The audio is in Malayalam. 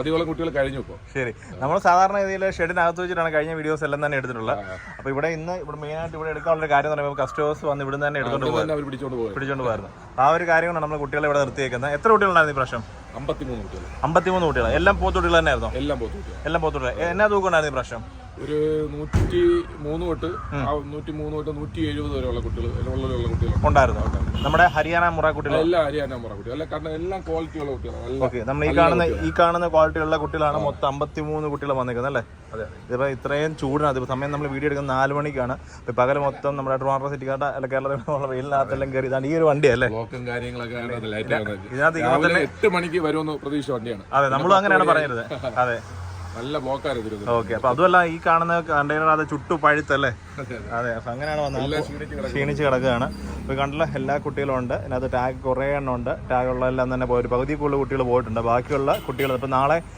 പതിവോളം കുട്ടികൾ കഴിഞ്ഞു ഇപ്പോൾ. ശരി, നമ്മൾ സാധാരണ രീതിയിൽ ഷെഡിനകത്ത് വെച്ചിട്ടാണ് കഴിഞ്ഞ വീഡിയോസ് എല്ലാം തന്നെ എടുത്തിട്ടുള്ളത്. അപ്പോൾ ഇവിടെ മെയിനായിട്ട് ഇവിടെ എടുക്കാനുള്ള ഒരു കാര്യം എന്ന് പറയുമ്പോൾ കസ്റ്റമേഴ്സ് വന്ന് ഇവിടെ തന്നെ എടുത്തുകൊണ്ട് പിടിച്ചോണ്ട് പോയിരുന്നു. ആ ഒരു കാര്യമാണ് നമ്മൾ കുട്ടികളെ ഇവിടെ നിർത്തിയേക്കുന്നത്. എത്ര കുട്ടികളുണ്ടായിരുന്നു ഈ പ്രാവശ്യം? 53 കുട്ടികൾ. എല്ലാം പോത്തുകുട്ടികൾ തന്നെയായിരുന്നോ? എല്ലാം പോത്തുകുട്ടികൾ. എന്നാ തൂക്കം ഉണ്ടായിരുന്നു ഈ പ്രാവശ്യം? ഒരു 103 തൊട്ട് 170 വരെയുള്ള കുട്ടികൾ ഉണ്ടായിരുന്നു. നമ്മുടെ ഹരിയാന മുറ കുട്ടികൾ എല്ലാം ക്വാളിറ്റിയുള്ള കുട്ടികളാണ്. ഓക്കെ, നമ്മൾ ഈ കാണുന്ന ക്വാളിറ്റിയുള്ള കുട്ടികളാണ് മൊത്തം 53 കുട്ടികൾ വന്നിരിക്കുന്നത് അല്ലേ? ഇതിപ്പോൾ ഇത്രയും ചൂടിനകത്ത് ഇപ്പോൾ സമയം നമ്മൾ വീഡിയോ എടുക്കുന്നത് 4 മണിക്കാണ്. ഇപ്പോൾ പകൽ മൊത്തം നമ്മുടെ ട്രിവാൻഡ്രം സിറ്റിക്കാരുടെ അല്ല കേരളത്തിലുള്ള വെയിലിനകത്തെല്ലാം കയറി ഇതാണ് ഈ ഒരു വണ്ടിയല്ലേ? ഇതിനകത്ത് 8 മണിക്ക് വരുമെന്ന് പ്രതീക്ഷ വണ്ടിയാണ്. അതെ, നമ്മളും അങ്ങനെയാണ് പറയുന്നത്. അതെ, നല്ല ബ്ലോക്കാണ്. ഓക്കെ, അപ്പൊ അതുമല്ല ഈ കാണുന്ന കണ്ടെയ്നർ അത് ചുട്ടു പഴുത്തല്ലേ? അതെ, അപ്പൊ അങ്ങനെയാണ് വന്നത്. ക്ഷീണിച്ച് കിടക്കുകയാണ്. ഇപ്പൊ കണ്ടില്ല, എല്ലാ കുട്ടികളും ഉണ്ട്. ഇതിനകത്ത് ടാഗ് കുറേ എണ്ണം ഉണ്ട്. ടാഗുള്ളതെല്ലാം തന്നെ ഒരു പകുതി കൂടുതൽ കുട്ടികൾ പോയിട്ടുണ്ട്. ബാക്കിയുള്ള കുട്ടികൾ ഇപ്പൊ നാളെ